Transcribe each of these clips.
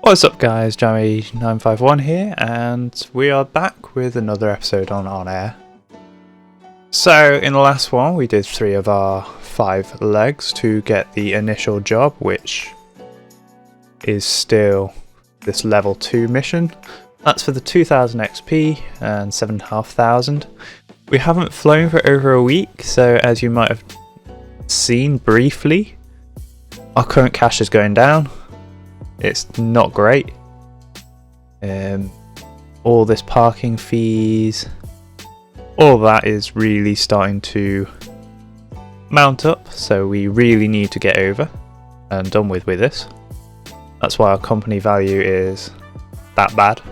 What's up guys, Jammy951 here, and we are back with another episode on OnAir. So in the last one we did 3 of our 5 legs to get the initial job, which is still this level 2 mission. That's for the 2000 XP and 7,500. We haven't flown for over a week, so as you might have seen briefly, our current cash is going down. It's not great. All this parking fees, all that is really starting to mount up, so we really need to get over and done with this. That's why our company value is that bad.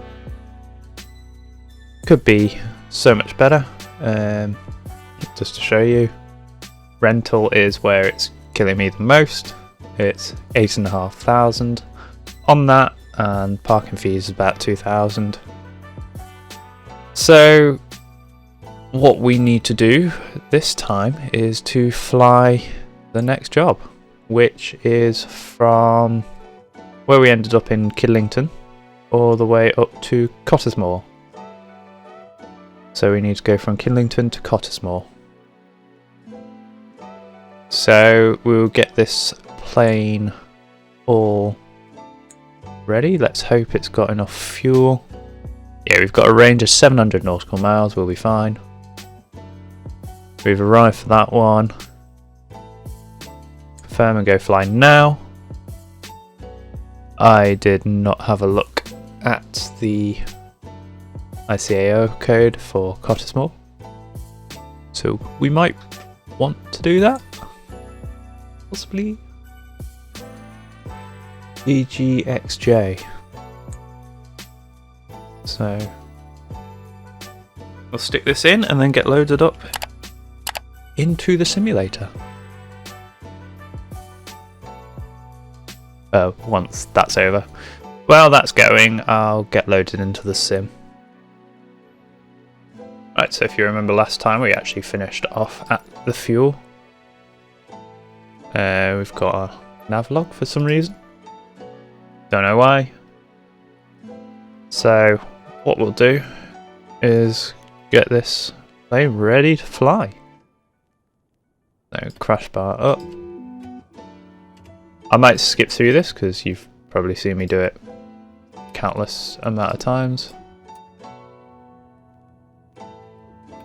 Could be so much better. Just to show you, rental is where it's killing me the most. It's 8,500 on that, and parking fees is about 2,000. So what we need to do this time is to fly the next job, which is from where we ended up in Kidlington all the way up to Cottesmore. So we need to go from Kidlington to Cottesmore. So we'll get this plane all ready. Let's hope it's got enough fuel. Yeah, we've got a range of 700 nautical miles, we'll be fine. We've arrived for that one. Confirm and go fly now. I did not have a look at the ICAO code for Cottesmore, so we might want to do that, possibly. EVGA. So we'll stick this in and then get loaded up into the simulator. Once that's over. While that's going, I'll get loaded into the sim. Right, so if you remember last time, we actually finished off at the fuel. We've got a nav log for some reason. Don't know why. So what we'll do is get this plane ready to fly. So crash bar up. I might skip through this because you've probably seen me do it countless amount of times.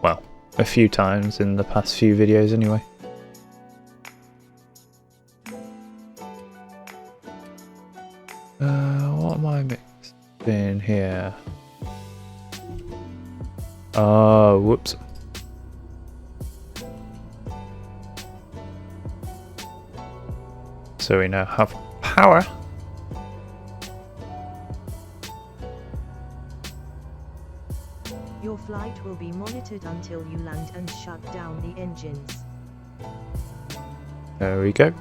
Well, a few times in the past few videos anyway. What am I mixed in here? Oh, whoops. So we now have power. Your flight will be monitored until you land and shut down the engines. There we go.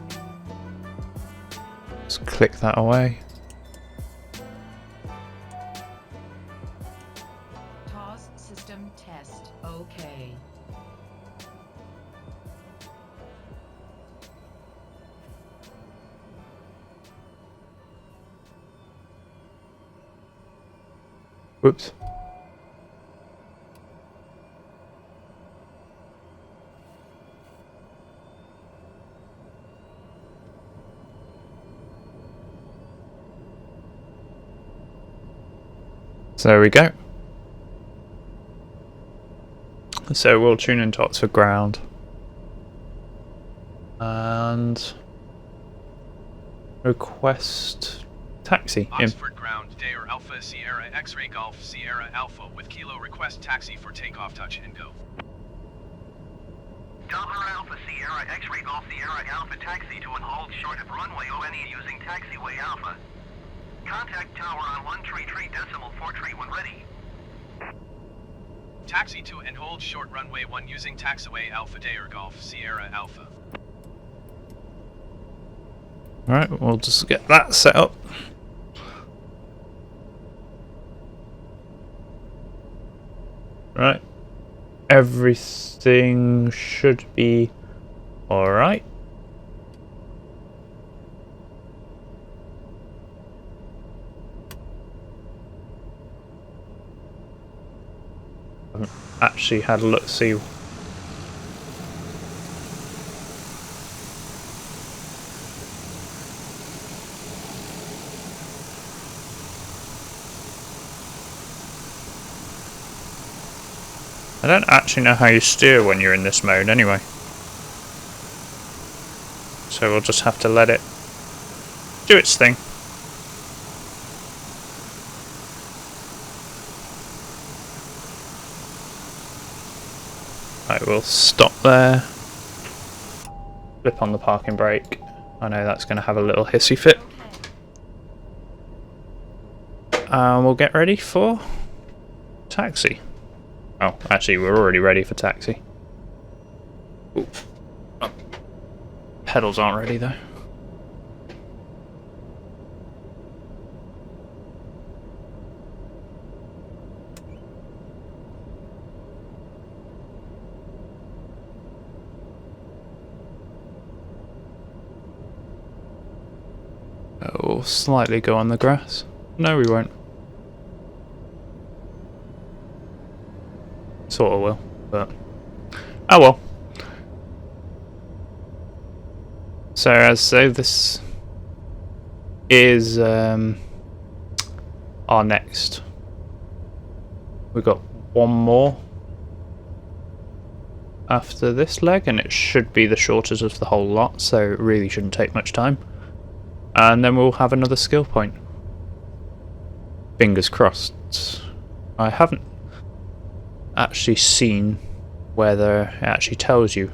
Just click that away. TOS system test. Okay. Whoops. So there we go. So we'll tune into Oxford ground and request taxi. Oxford ground, Dare Alpha Sierra X-Ray Golf Sierra Alpha with Kilo request taxi for takeoff, touch and go. Delta Alpha Sierra X-Ray Golf Sierra Alpha taxi to an hold short of runway ONE using taxiway Alpha. Contact tower on 133.43 when ready. Taxi to and hold short runway 1 using taxiway Alpha Dare Golf Sierra Alpha. Alright, we'll just get that set up. Right. Everything should be alright. haven't actually had a look to see. I don't actually know how you steer when you're in this mode anyway. So we'll just have to let it do its thing. Right, we'll stop there. Flip on the parking brake. I know that's going to have a little hissy fit. And we'll get ready for taxi. Oh, actually, we're already ready for taxi. Ooh. Oh. Pedals aren't ready though. We'll slightly go on the grass. No, we won't. Sort of will, but oh well. So this is our next. We've got one more after this leg, and it should be the shortest of the whole lot, so it really shouldn't take much time. And then we'll have another skill point. Fingers crossed. I haven't actually seen whether it actually tells you.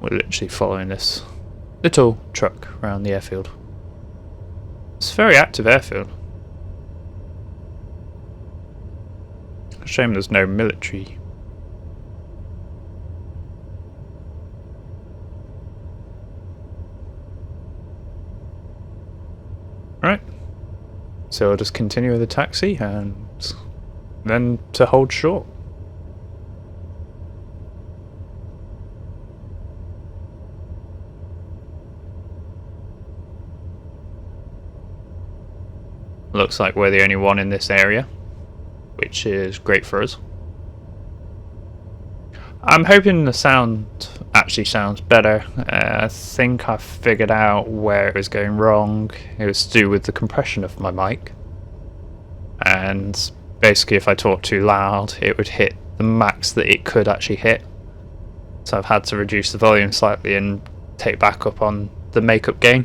We're literally following this little truck around the airfield. It's a very active airfield. Shame there's no military. Right. So we'll just continue with the taxi and then to hold short. Looks like we're the only one in this area, which is great for us. I'm hoping the sound actually sounds better. I think I figured out where it was going wrong. It was to do with the compression of my mic. And basically if I talk too loud, it would hit the max that it could actually hit. So I've had to reduce the volume slightly and take back up on the makeup gain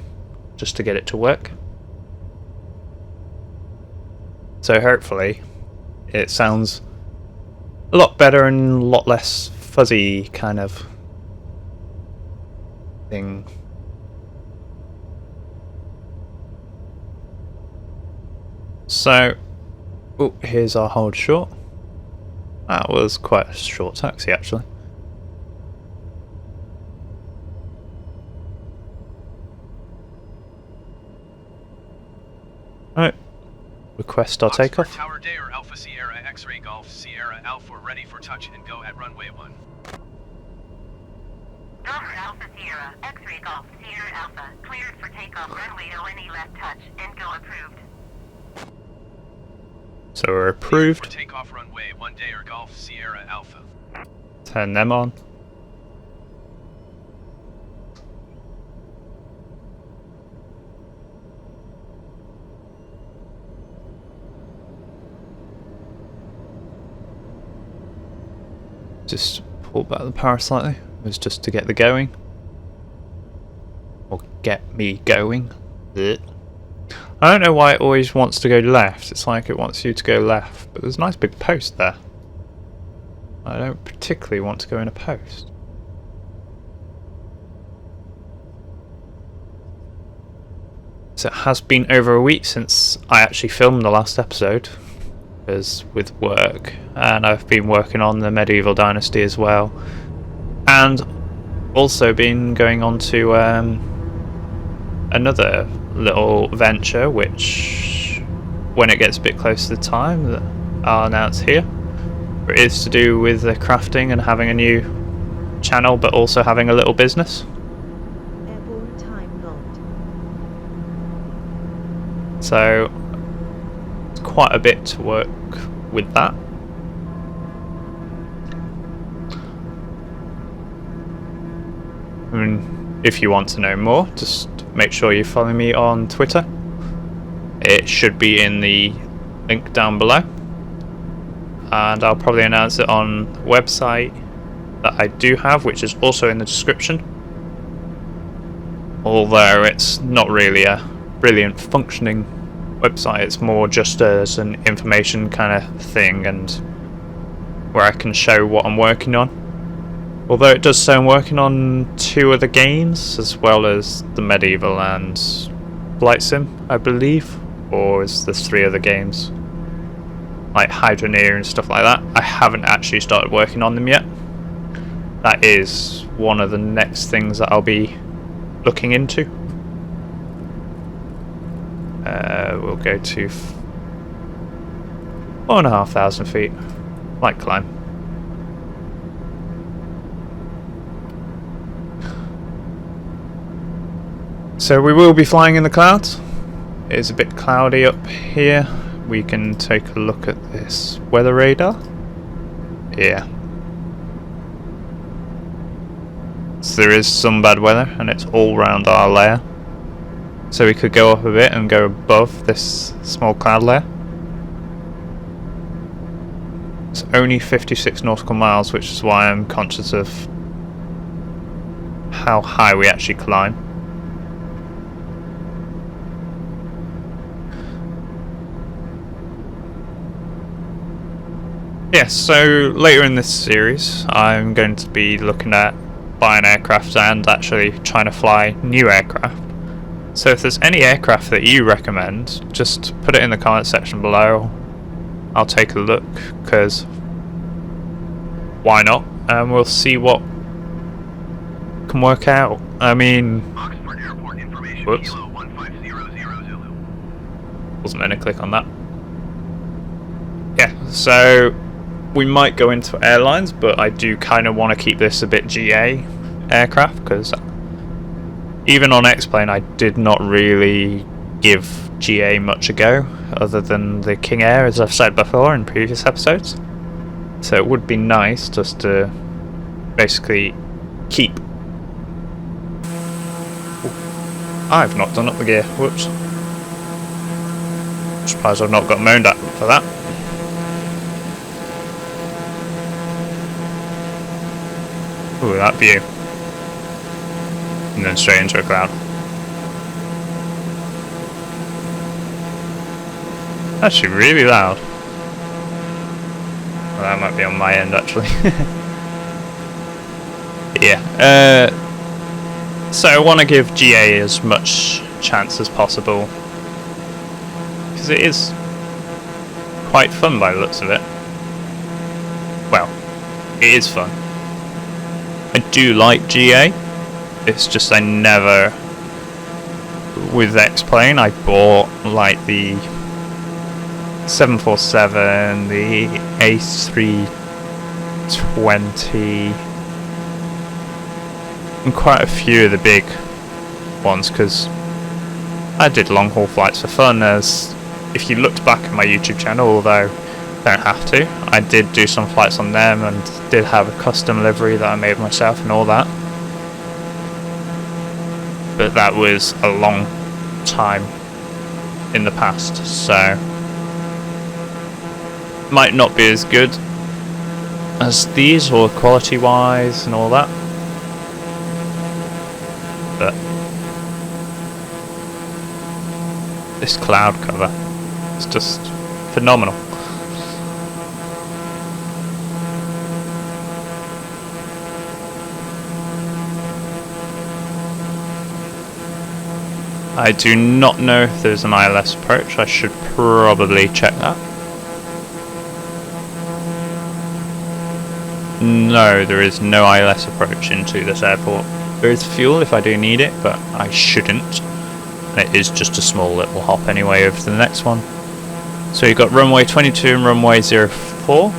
just to get it to work. So hopefully it sounds a lot better and a lot less fuzzy kind of thing. So, oh, here's our hold short. That was quite a short taxi actually. Right. Request our takeoff. Tower Dare Alpha Sierra X-Ray Golf Sierra Alpha ready for touch and go at runway 1. Delta Alpha Sierra X-Ray Golf Sierra Alpha cleared for takeoff runway ONE left touch and go approved. So we're approved. For takeoff runway 1 Dare Golf Sierra Alpha. Turn them on. Just pull back the power slightly. It was just to get the going. Or get me going. Blech. I don't know why it always wants to go left. It's like it wants you to go left. But there's a nice big post there. I don't particularly want to go in a post. So it has been over a week since I actually filmed the last episode. Because with work, and I've been working on the Medieval Dynasty as well, and also been going on to another little venture which, when it gets a bit close to the time, that I'll announce here. It is to do with the crafting and having a new channel, but also having a little business. Airborne time logged. So quite a bit to work with that. And if you want to know more, just make sure you follow me on Twitter. It should be in the link down below. And I'll probably announce it on the website that I do have, which is also in the description. Although it's not really a brilliant functioning website, it's more just as an information kind of thing and where I can show what I'm working on. Although it does say I'm working on 2 other games, as well as the Medieval and Flight Sim, I believe. Or is there 3 other games? Like Hydroneer and stuff like that. I haven't actually started working on them yet. That is one of the next things that I'll be looking into. We'll go to 4,500 feet. Light climb. So we will be flying in the clouds. It is a bit cloudy up here. We can take a look at this weather radar. Yeah. So there is some bad weather and it's all round our layer. So we could go up a bit and go above this small cloud layer. It's only 56 nautical miles, which is why I'm conscious of how high we actually climb. Yes, so later in this series I'm going to be looking at buying aircraft and actually trying to fly new aircraft. So if there's any aircraft that you recommend, just put it in the comment section below. I'll take a look, because why not? And we'll see what can work out. I mean, Oxford Airport information. whoops. Kilo 1500 Zulu. Wasn't meant to click on that. Yeah, so we might go into airlines, but I do kind of want to keep this a bit GA aircraft, because even on X-Plane I did not really give GA much a go, other than the King Air, as I've said before in previous episodes. So it would be nice just to basically keep... Ooh, I've not done up the gear, whoops. I'm surprised I've not got moaned at for that. Ooh, that view. And then straight into a cloud. Actually really loud. Well, that might be on my end actually. Yeah. So I want to give GA as much chance as possible, because it is quite fun by the looks of it. Well, it is fun. I do like GA. It's just I never, with X-Plane, I bought like the 747, the A320, and quite a few of the big ones, because I did long haul flights for fun. As if you looked back at my YouTube channel, although don't have to, I did do some flights on them and did have a custom livery that I made myself and all that. But that was a long time in the past, so might not be as good as these, or quality wise and all that, but this cloud cover is just phenomenal. I do not know if there's an ILS approach. I should probably check that. No, there is no ILS approach into this airport. There is fuel if I do need it, but I shouldn't. And it is just a small little hop anyway over to the next one. So you've got runway 22 and runway 04.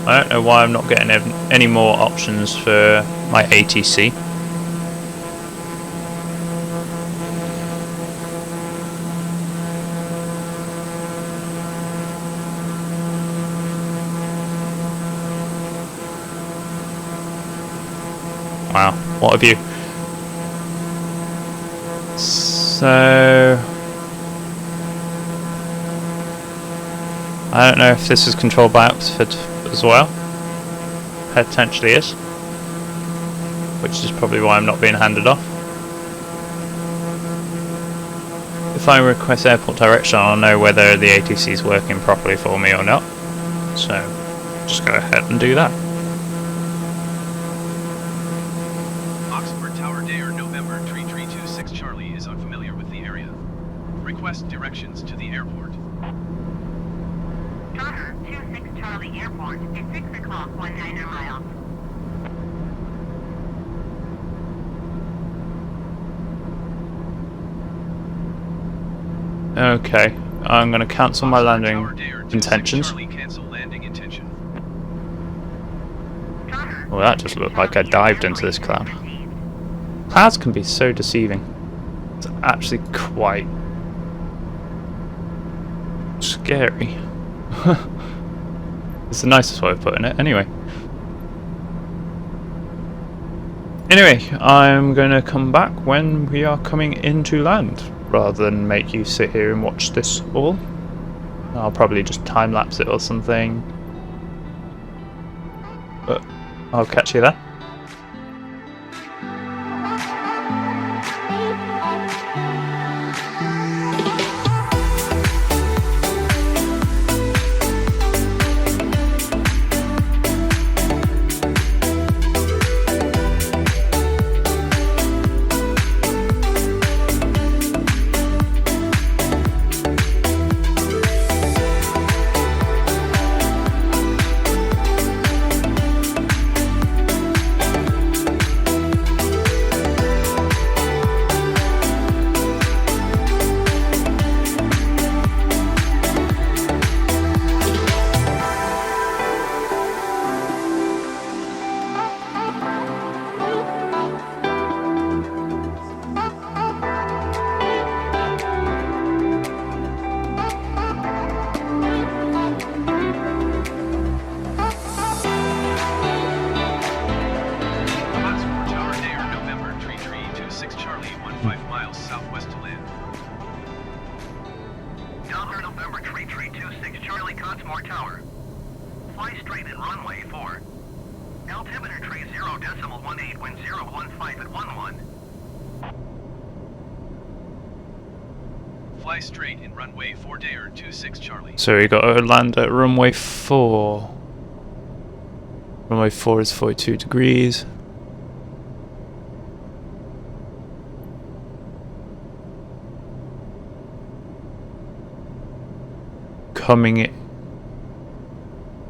I don't know why I'm not getting any more options for my ATC. Wow, what a view. So I don't know if this is controlled by Oxford as well. Potentially is. Which is probably why I'm not being handed off. If I request airport direction, I'll know whether the ATC is working properly for me or not. So just go ahead and do that. Oxford Tower Dare November 3326 Charlie is unfamiliar with the area. Request directions to the airport. Tower 26 Charlie Airport at 6 o'clock 19 miles. Okay, I'm going to cancel my Oxford landing Tower Dare 26 intentions. Charlie cancel landing intention. Well, that just looked like I dived into this cloud. Clouds can be so deceiving. It's actually quite scary. It's the nicest way of putting it, anyway. Anyway, I'm going to come back when we are coming into land, rather than make you sit here and watch this all. I'll probably just time-lapse it or something. But I'll catch you there. Oxford Tower Dare November 3326 Charlie 15 miles southwest to land. Tower November 3326 Charlie Cottesmore Tower. Fly straight in runway 4. Altimeter tree 0.18 wind 015 at 11. Fly straight in runway 4 Dare 26 Charlie. So we got to land at runway 4. Runway 4 is 42 degrees. Coming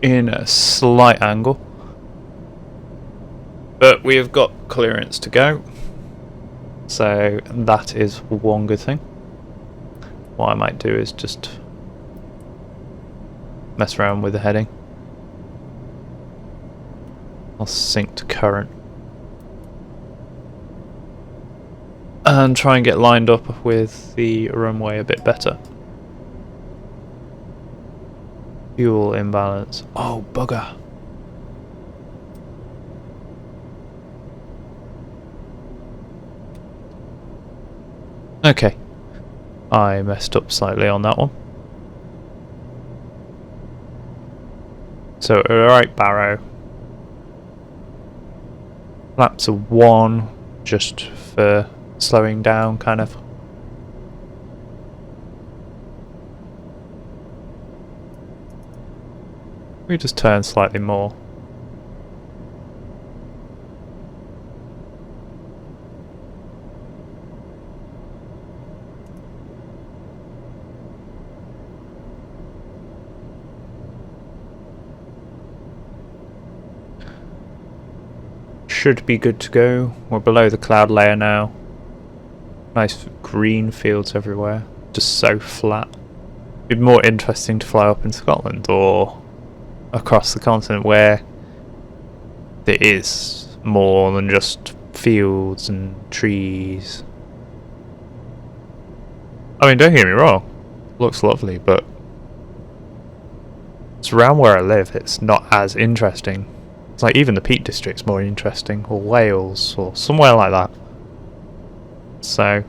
in a slight angle. But we have got clearance to go. So that is one good thing. What I might do is just mess around with the heading. I'll sync to current. And try and get lined up with the runway a bit better. Fuel imbalance. Oh, bugger. Okay. I messed up slightly on that one. So, alright, Barrow. Flaps of 1, just for slowing down, kind of. We just turn slightly more. Should be good to go. We're below the cloud layer now. Nice green fields everywhere. Just so flat. It'd be more interesting to fly up in Scotland or across the continent where there is more than just fields and trees. I mean, don't get me wrong. Looks lovely, but it's around where I live. It's not as interesting It's like even the Peak District's more interesting, or Wales, or somewhere like that. So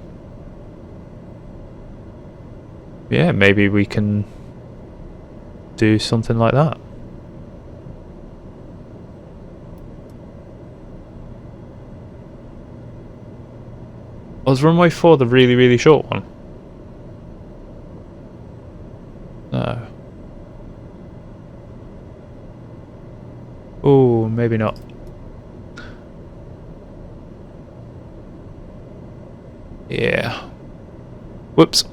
yeah, maybe we can do something like that. Was runway 4 the really, really short one? No. Oh, maybe not. Yeah. Whoops.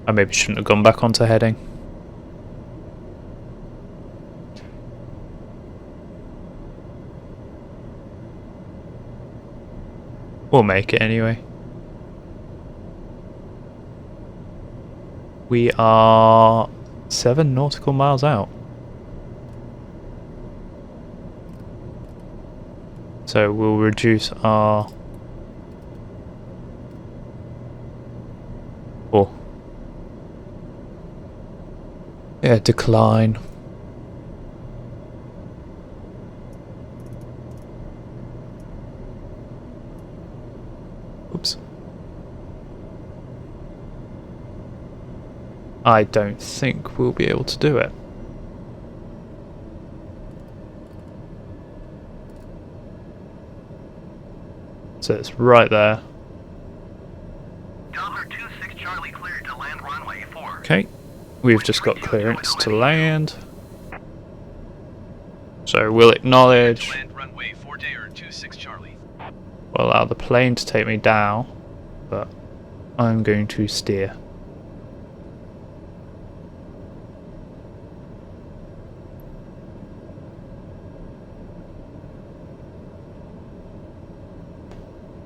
I maybe shouldn't have gone back onto heading. We'll make it anyway. We are 7 nautical miles out. So we'll reduce our... Oh. Yeah, decline. Oops. I don't think we'll be able to do it. So it's right there. $26 Charlie cleared to land runway 4. Okay, we've just got clearance to land. So we'll acknowledge. Land runway 4 Dare 26 Charlie. We'll allow the plane to take me down, but I'm going to steer.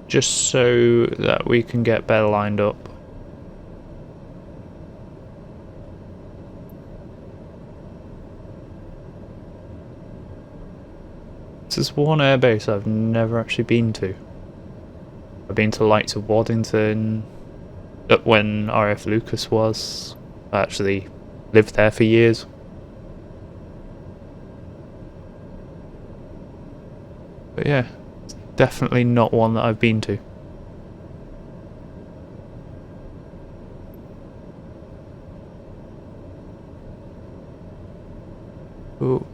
Just so that we can get better lined up. This is one airbase I've never actually been to. I've been to likes of Waddington, when RF Lucas was. I actually lived there for years. But yeah, it's definitely not one that I've been to. Ooh.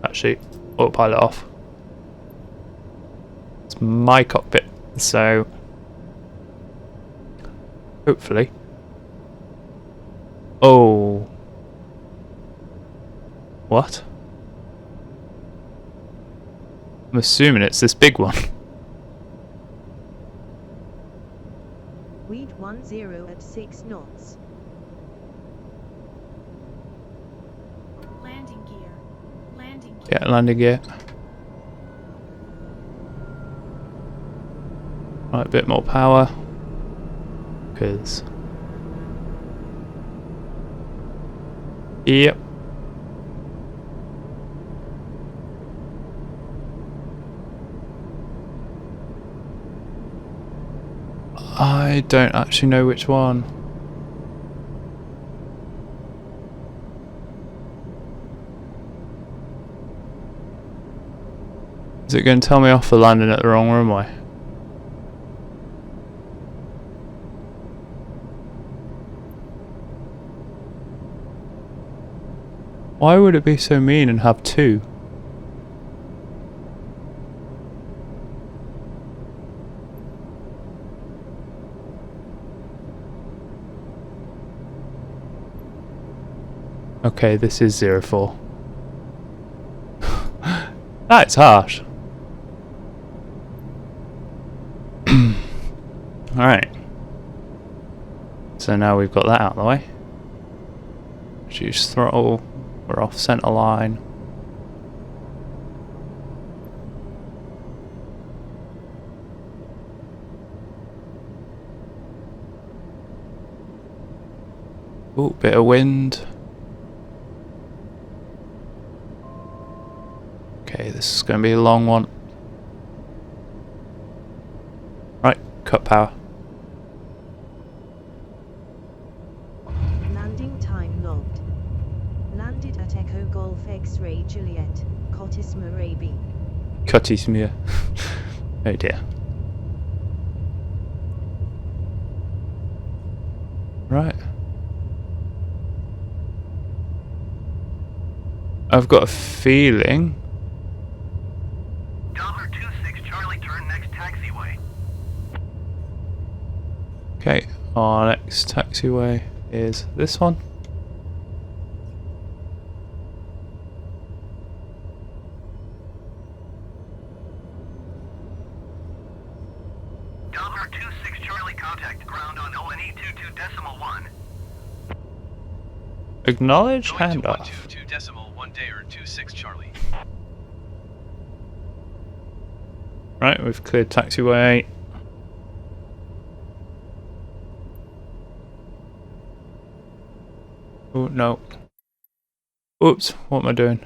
Actually, autopilot off. It's my cockpit, so hopefully. Oh. What? I'm assuming it's this big one. Weed 10 at 6 knots. Landing gear. Landing gear. Yeah, landing gear. Right, a bit more power. Because... Yep. I don't actually know which one. Is it going to tell me off for landing at the wrong runway? Why would it be so mean and have two? Okay, this is 04. That's harsh. Alright. So now we've got that out of the way. Reduce throttle. We're off centre line. Ooh, bit of wind. Okay, this is going to be a long one. Right, cut power. Landing time logged. Landed at Echo Golf X-Ray Juliet, Cot Cutis Marabi. Cutismere. Oh dear. Right. I've got a feeling. $26 Charlie, turn next taxiway. Okay, our next taxiway is this one. $26 Charlie, contact ground on ONE 22.1. Acknowledge Going to handoff. 122.1 day or 26 Charlie. Right, we've cleared taxiway. Oh no. Oops, what am I doing?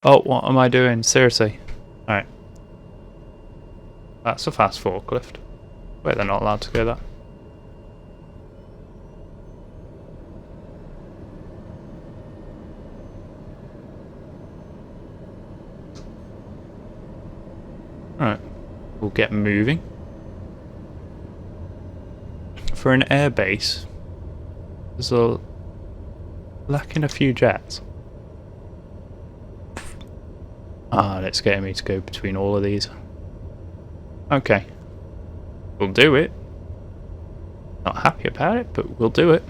Oh, what am I doing? Seriously. Alright. That's a fast forklift. Wait, they're not allowed to go that. Alright. We'll get moving. For an airbase, there's a lacking a few jets. Ah, it's getting me to go between all of these. Okay. We'll do it. Not happy about it, but we'll do it.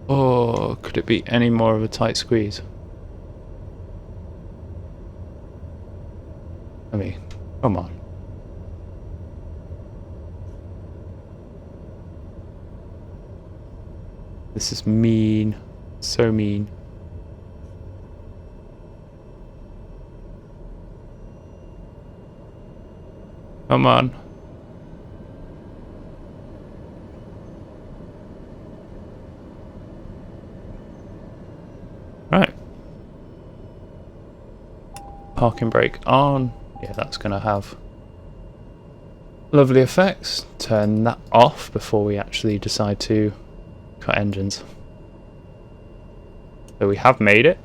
Oh, could it be any more of a tight squeeze? I mean, come on. This is mean. So mean. Come on. Right. Parking brake on. Yeah, that's going to have lovely effects. Turn that off before we actually decide to cut engines. So we have made it.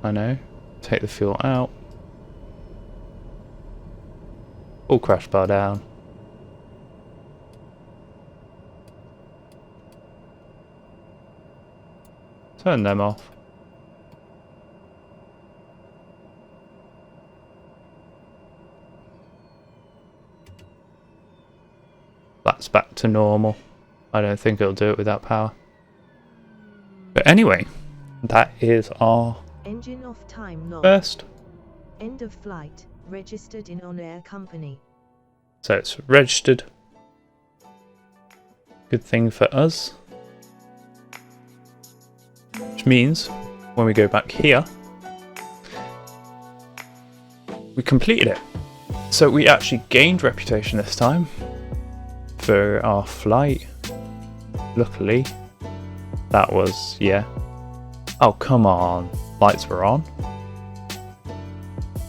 I know. Take the fuel out. All crash bar down. Turn them off. That's back to normal. I don't think it'll do it without power. But anyway, that is our Engine off time log. first. End of flight. Registered in OnAir company. So it's registered. Good thing for us. Which means when we go back here, we completed it. So we actually gained reputation this time for our flight. Luckily, that was, yeah. Oh, come on. Lights were on.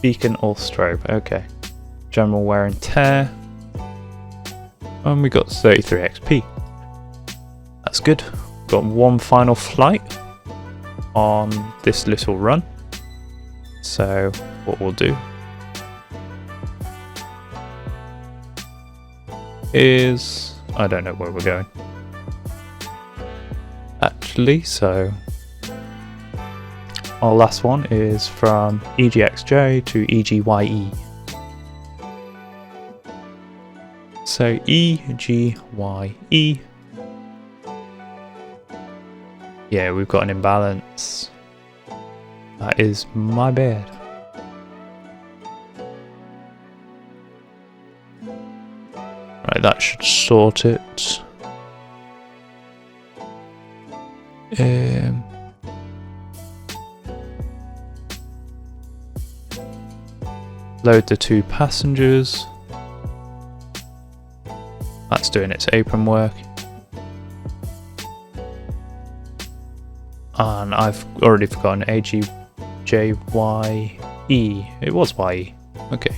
Beacon or strobe, okay. General wear and tear. And we got 33 XP. That's good. Got one final flight on this little run. So what we'll do is, I don't know where we're going actually, so our last one is from EGXJ to EGYE. So EGYE. Yeah, we've got an imbalance. That is my bad. Right, that should sort it. Load the 2 passengers. That's doing its apron work. forgotten. I've already forgotten. AGJYE. It was YE. Okay.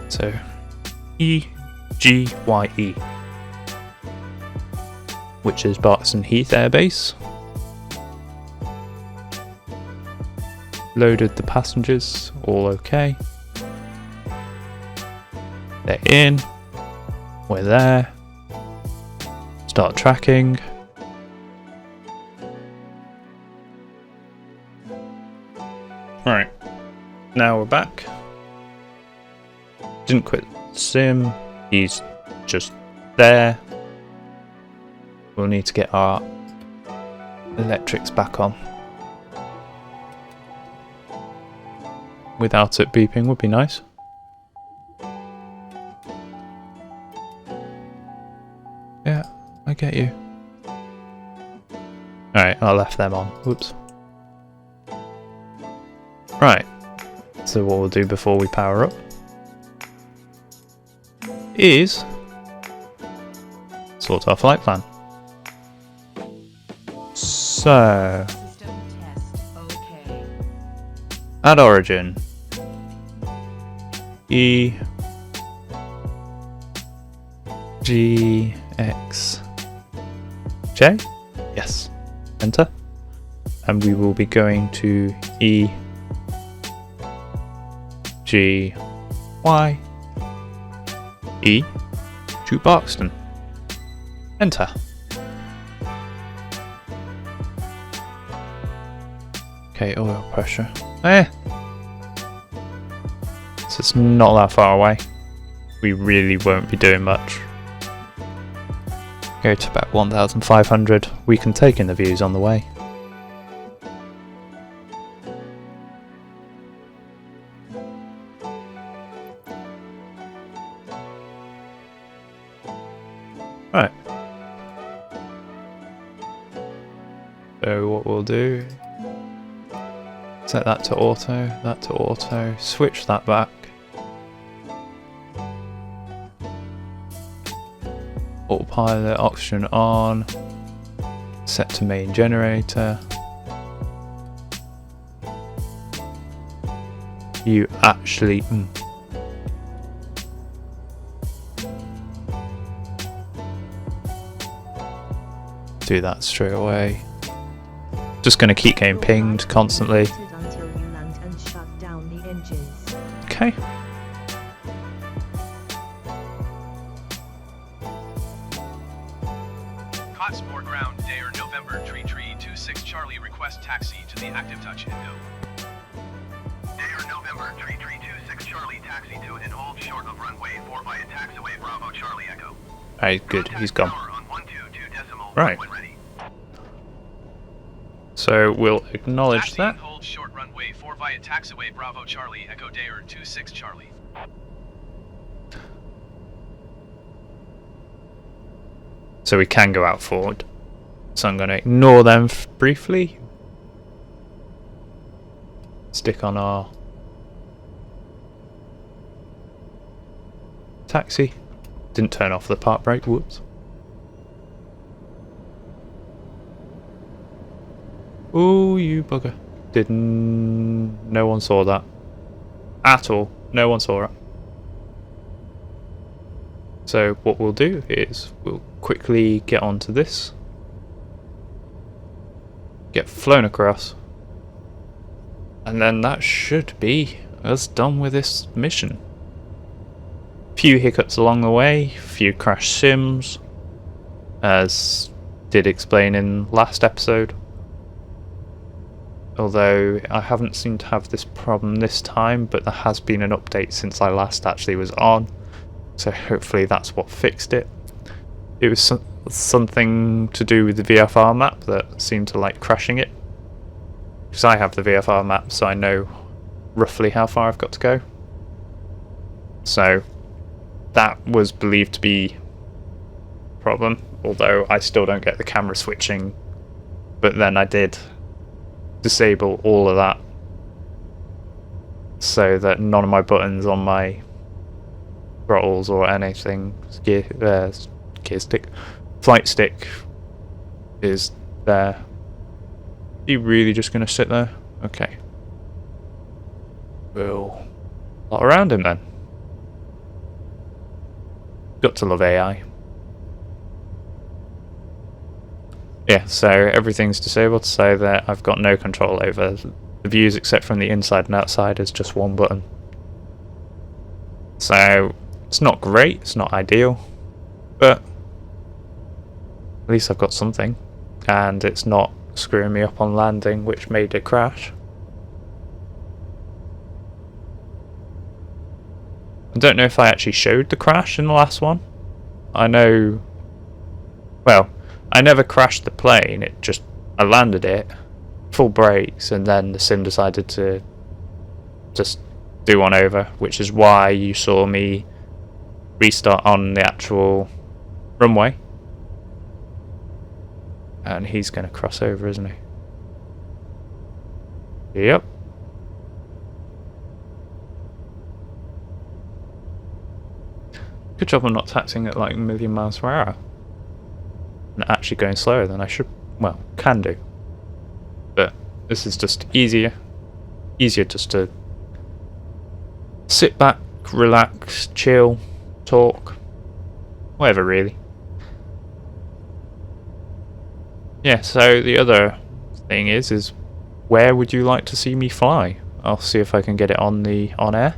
So EGYE, which is Barkston Heath Air Base. Loaded the passengers, all okay. They're in. We're there. Start tracking. Right. Now we're back. Didn't quit the sim. He's just there. We'll need to get our electrics back on. Without it beeping would be nice. Yeah, I get you. Alright, I left them on. Whoops. Right. So what we'll do before we power up is sort our flight plan. So, System test. Okay. at origin, EVGA? Yes. Enter. And we will be going to EGYE to Barkston. Enter. Okay, oil pressure. So it's not that far away. We really won't be doing much. Go to about 1,500. We can take in the views on the way. Right. So what we'll do, set that to auto, switch that back. Autopilot, oxygen on, set to main generator. You actually... do that straight away. Just going to keep getting pinged constantly. Until you land and shut down the engines. Okay. Cotsmore ground, Dare November, Tree 26 Charlie, request taxi to the active touch and go. Dare November, Tree 26 Charlie, taxi to and hold short of runway 4 via taxiway Bravo Charlie Echo. Alright, good, he's gone. Tower on 122.1 Right. when ready. So we'll acknowledge Taxi that. and hold short runway 4 via taxiway Bravo Charlie Echo Dare 26 Charlie. So we can go out forward. So I'm going to ignore them briefly. Stick on our taxi. Didn't turn off the park brake, whoops. Ooh, you bugger. No one saw that. At all. No one saw it. So what we'll do is we'll quickly get onto this. Get flown across. And then that should be us done with this mission. Few hiccups along the way, few crash sims, as did explain in last episode. Although I haven't seemed to have this problem this time, but there has been an update since I last actually was on, so hopefully that's what fixed it. It was something to do with the VFR map that seemed to like crashing it, because I have the VFR map so I know roughly how far I've got to go. So that was believed to be a problem, although I still don't get the camera switching, but then I did disable all of that so that none of my buttons on my throttles or anything, gear stick, flight stick, is there. Are you really just going to sit there? Okay. We'll plot around him then. Got to love AI. Yeah, so everything's disabled to say that I've got no control over the views except from the inside and outside is just one button. So it's not great, it's not ideal, but at least I've got something, and it's not screwing me up on landing, which made it crash. I don't know if I actually showed the crash in the last one. I know, well, I never crashed the plane, I landed it, full brakes, and then the sim decided to just do one over, which is why you saw me restart on the actual runway. And he's going to cross over, isn't he? Yep. Good job I'm not taxiing at like a million miles per hour. And actually going slower than I should, well, can do. But this is just easier just to sit back, relax, chill, talk, whatever really. Yeah, so the other thing is where would you like to see me fly? I'll see if I can get it on the OnAir.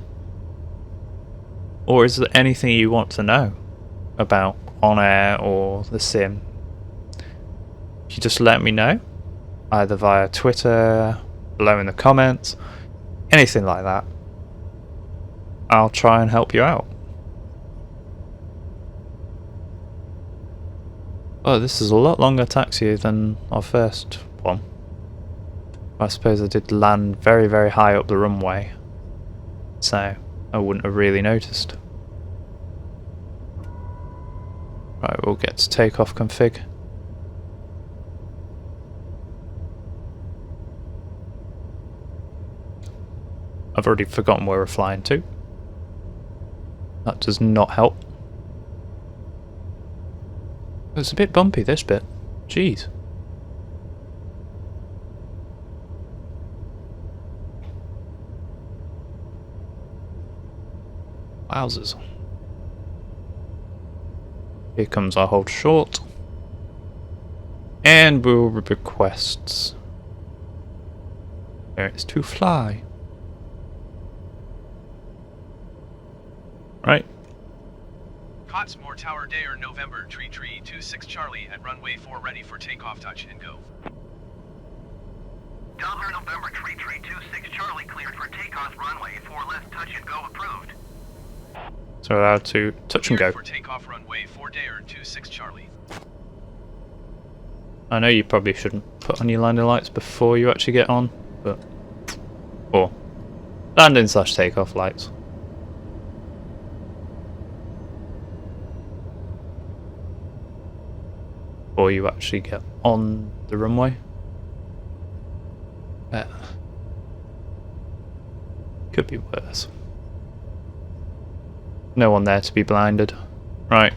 Or is there anything you want to know about OnAir or the sim? You just let me know, either via Twitter, below in the comments, anything like that. I'll try and help you out. Oh, this is a lot longer taxi than our first one. I suppose I did land very, very high up the runway, so I wouldn't have really noticed. Right, we'll get to takeoff config. I've already forgotten where we're flying to. That does not help. It's a bit bumpy, this bit. Jeez. Wowzers. Here comes our hold short. And we'll request clearance to fly. Right. Cottesmore Tower Day or November 3326 Charlie at runway 4 ready for takeoff, touch and go. Delaware November 3326 Charlie cleared for takeoff runway 4 left touch and go approved. So we're allowed to touch and go. For takeoff runway 4 day or 26 Charlie. I know you probably shouldn't put on your landing lights before you actually get on, but or landing / takeoff lights. Before you actually get on the runway. Could be worse. No one there to be blinded. Right.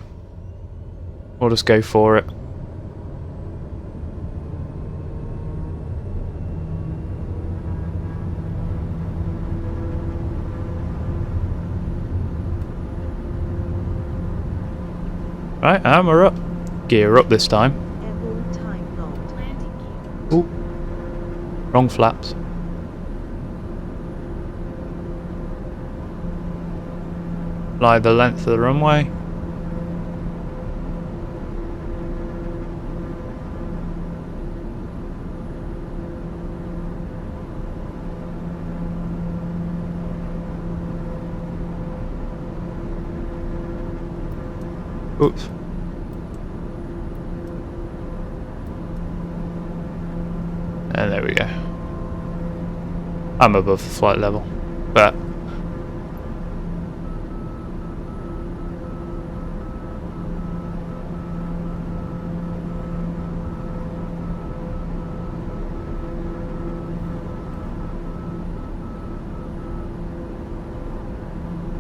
We'll just go for it. Right, and we're up. Gear up this time. Airborne time locked. Landing gear. Ooh. Wrong flaps. Fly the length of the runway. Oops. And there we go. I'm above the flight level, but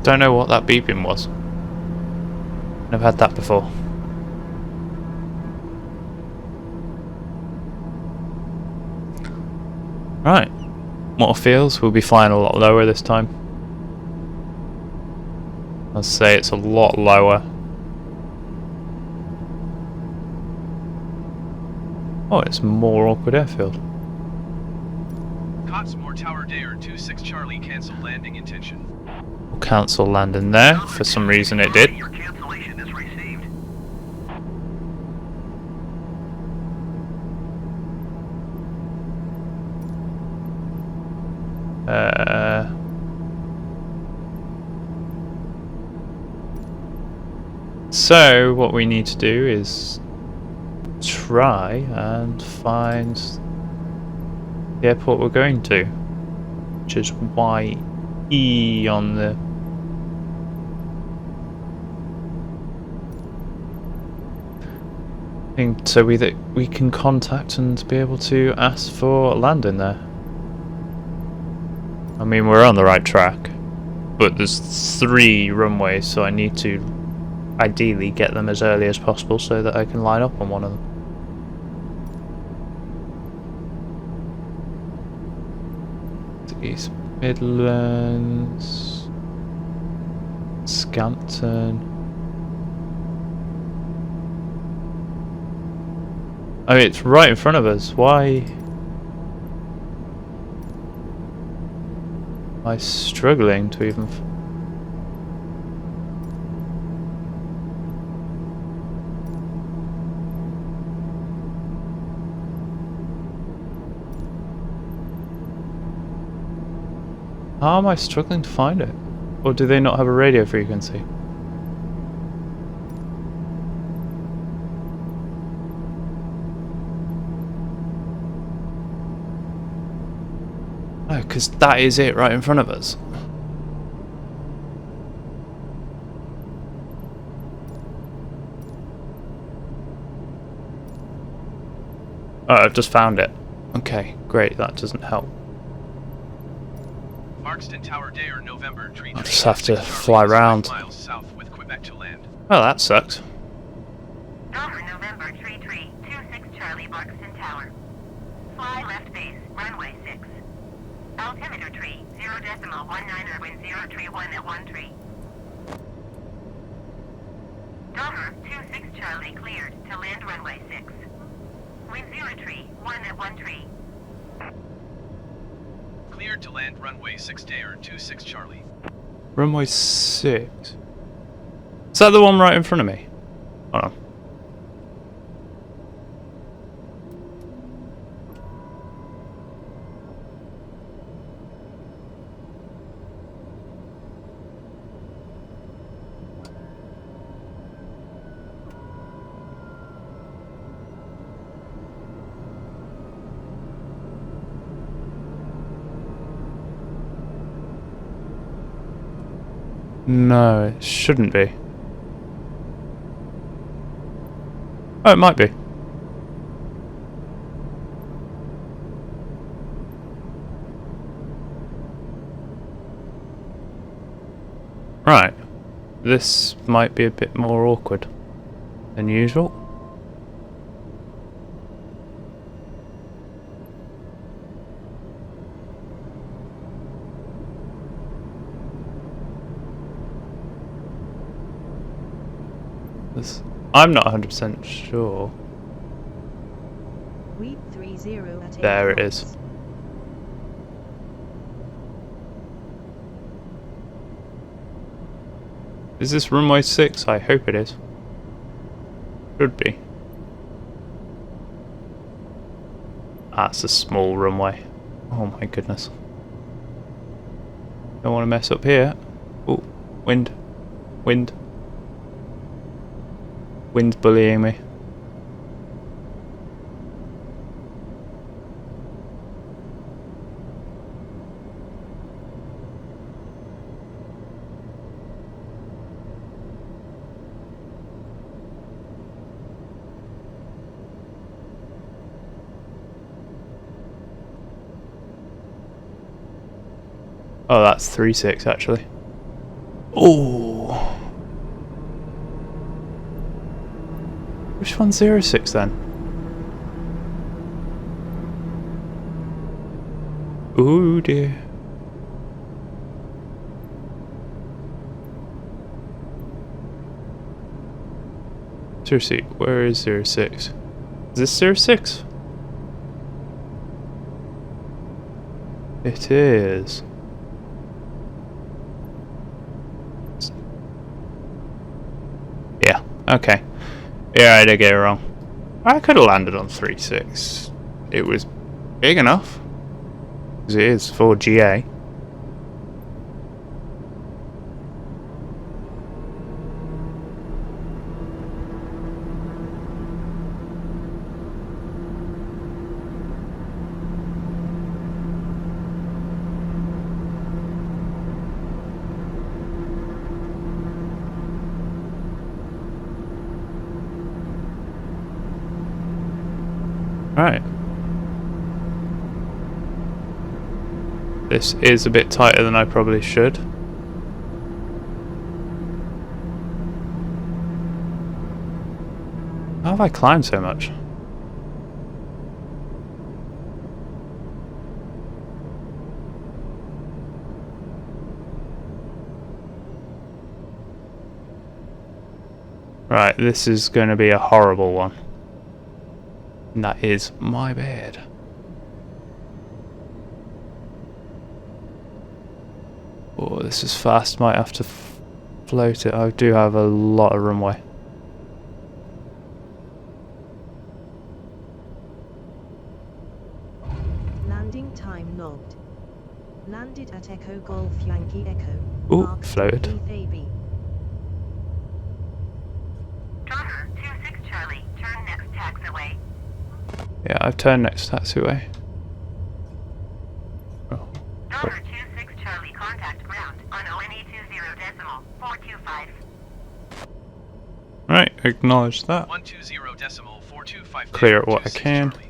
don't know what that beeping was. Never had that before. Right. More fields. We'll be flying a lot lower this time. I'll say it's a lot lower. Oh, it's more awkward airfield. Cottesmore Tower Dare 26 Charlie cancel landing intention. We'll cancel landing there. For some reason it did. Your cancellation is received. So what we need to do is try and find the airport we're going to, which is YE on the thing, so we can contact and be able to ask for landing there. I mean, we're on the right track, but there's 3 runways, so I need to ideally get them as early as possible so that I can line up on one of them. East Midlands, Scampton. I mean, it's right in front of us. Why am I struggling to even? How am I struggling to find it? Or do they not have a radio frequency? No, because that is it right in front of us. Oh, I've just found it. Okay, great, that doesn't help. Markston Tower Dare November tree. I'll just have to fly round. Miles south with Quebec to land. Well, that sucks. Dover November 3326 Charlie Markston Tower. Fly left base, runway 6. Altimeter tree, 0.19 or wind 031 at 13. Dover 26 Charlie cleared to land runway 6. Wind 031 at 13. Cleared to land runway 6 Dare 26 Charlie. Runway 6. Is that the one right in front of me? Hold on. No, it shouldn't be. Oh, it might be. Right. This might be a bit more awkward than usual. I'm not 100% sure. Wheat 30 at 8 There it knots. is. Is this runway 6? I hope it is. Should be. Ah, it's a small runway. Oh my goodness. Don't want to mess up here. Oh, wind. Wind. Wind's bullying me. Oh, that's 3-6 actually. Oh. Which one's 06 then? Ooh dear. Seriously, where is 06? Is this 06? It is. Yeah, okay. Yeah, I did get it wrong. I could have landed on 3.6. It was big enough. As it is for GA. Right. This is a bit tighter than I probably should. How have I climbed so much? Right, this is going to be a horrible one. And that is my bad. Oh, this is fast. Might have to float it. I do have a lot of runway. Landing time logged. Landed at Echo Golf Yankee Echo. Ooh, Mark floated. AB. Driver 26 Charlie, turn next taxiway. Yeah, I've turned next taxiway. Oh. Driver 26 Charlie, contact ground on ONE 20.425. Right, acknowledge that. 120.425. Clear it what I can. Charlie.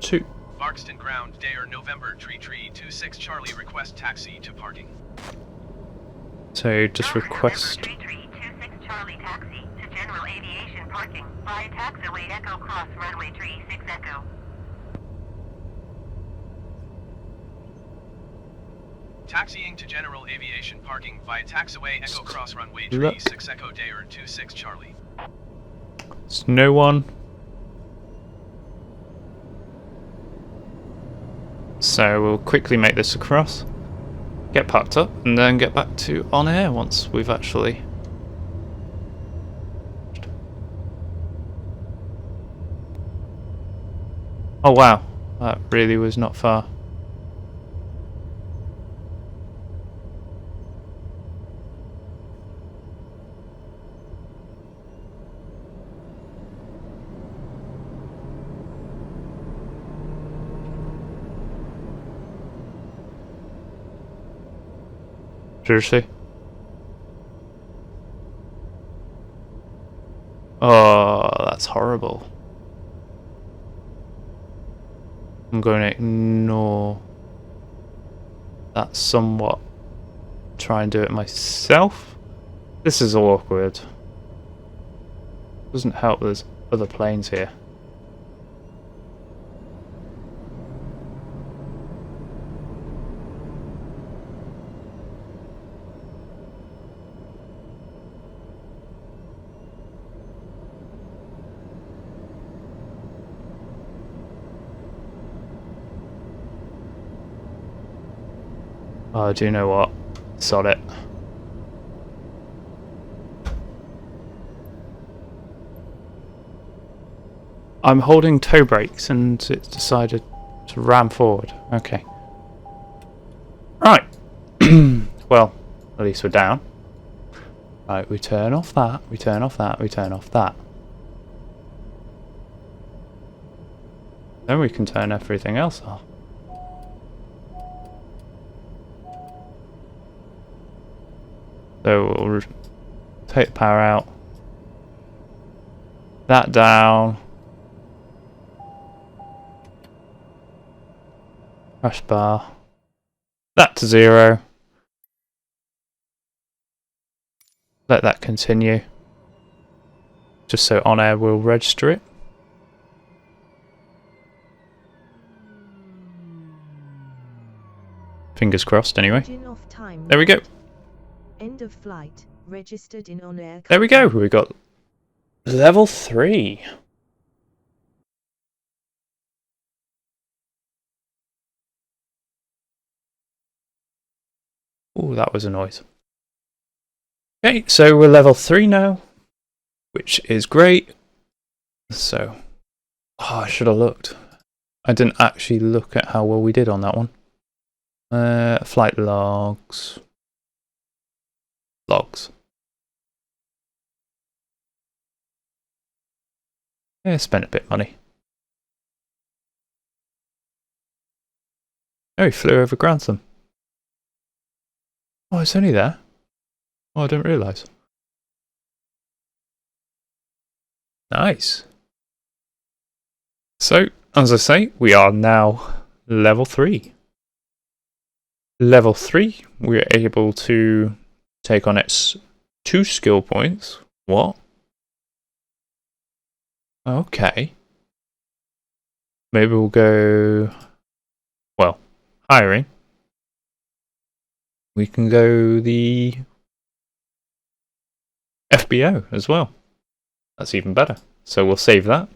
Two. Barkston ground, Dare November, Tree 26 Charlie, request taxi to parking. So just Driver request. November 26 Charlie, taxi to general aviation parking via taxiway Echo Cross runway 36 Echo. Taxiing to general aviation parking via taxiway Echo Cross runway Look. 36 Echo Dare 26 Charlie. There's no one. So we'll quickly make this across, get parked up, and then get back to OnAir once we've actually... Oh wow, that really was not far. Seriously? Oh, that's horrible. I'm going to ignore that somewhat. Try and do it myself. This is awkward. Doesn't help there's other planes here. Oh, do you know what? Sod it. I'm holding toe brakes and it's decided to ram forward. Okay. Right. Well, at least we're down. Right, we turn off that, we turn off that, we turn off that. Then we can turn everything else off. So we'll take the power out, that down, crash bar, that to 0, let that continue, just so OnAir will register it. Fingers crossed, anyway. Engine off time There we go. logged. End of flight. Registered in OnAir. There we go. We got level 3. Oh, that was a noise. Okay, so we're level 3 now, which is great. So, I should have looked. I didn't actually look at how well we did on that one. Flight logs. Logs. Yeah, spent a bit of money. Oh, he flew over Grantham. Oh, it's only there. Oh, I didn't realise. Nice. So, as I say, we are now level 3. Level 3, we're able to take on its 2 skill points. What? Okay. Maybe we'll go... Well, hiring. We can go the FBO as well. That's even better. So we'll save that.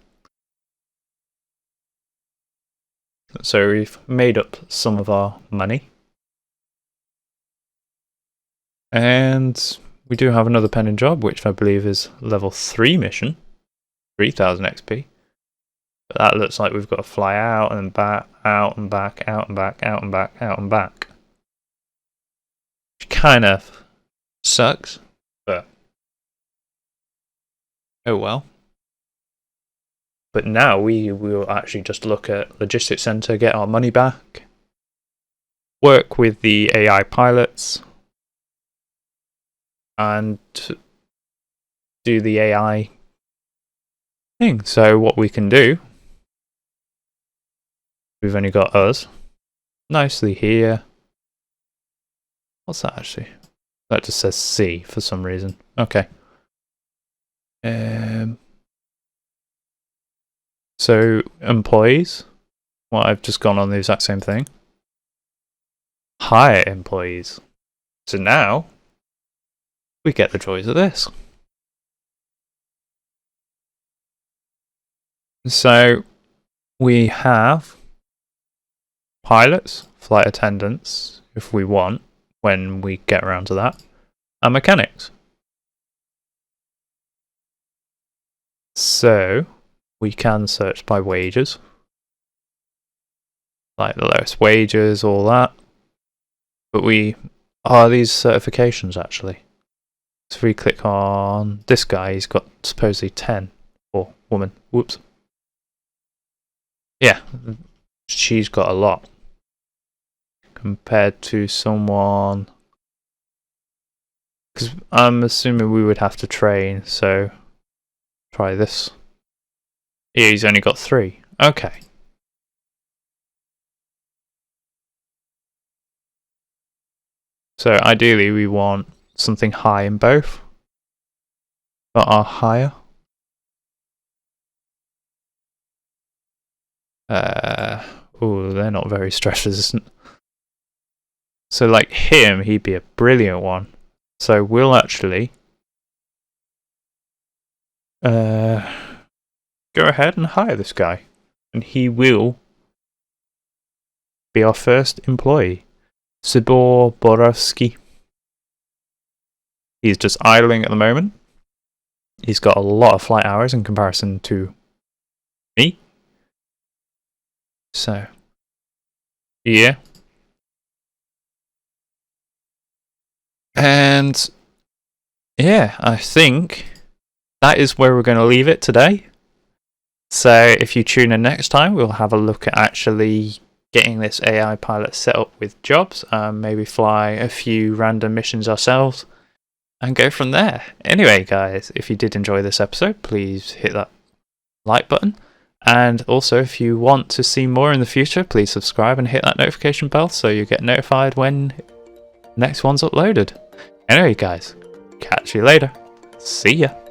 So we've made up some of our money. And we do have another pending job, which I believe is level 3 mission. 3000 XP. But that looks like we've got to fly out and back, out and back, out and back, out and back, out and back. Which kind of sucks, but oh well. But now we will actually just look at logistics center, get our money back, work with the AI pilots, and do the AI thing. So what we can do, we've only got us nicely here. What's that actually? That just says C for some reason. Okay. So employees. Well, I've just gone on the exact same thing. Hire employees. So now we get the joys of this. So we have pilots, flight attendants, if we want, when we get around to that, and mechanics. So we can search by wages, like the lowest wages, all that. But we are these certifications actually. So if we click on this guy, he's got supposedly 10, or woman, whoops. Yeah, she's got a lot compared to someone, because I'm assuming we would have to train, so try this. Yeah, he's only got 3. Okay. So ideally we want something high in both, but are higher. Oh, they're not very stress resistant. So like him, he'd be a brilliant one. So we'll actually go ahead and hire this guy. And he will be our first employee. Sibor Borowski. He's just idling at the moment. He's got a lot of flight hours in comparison to me. So, yeah. And, yeah, I think that is where we're going to leave it today. So, if you tune in next time, we'll have a look at actually getting this AI pilot set up with jobs, maybe fly a few random missions ourselves, and go from there. Anyway, guys, if you did enjoy this episode, please hit that like button. And also, if you want to see more in the future, please subscribe and hit that notification bell so you get notified when the next one's uploaded. Anyway, guys, catch you later. See ya.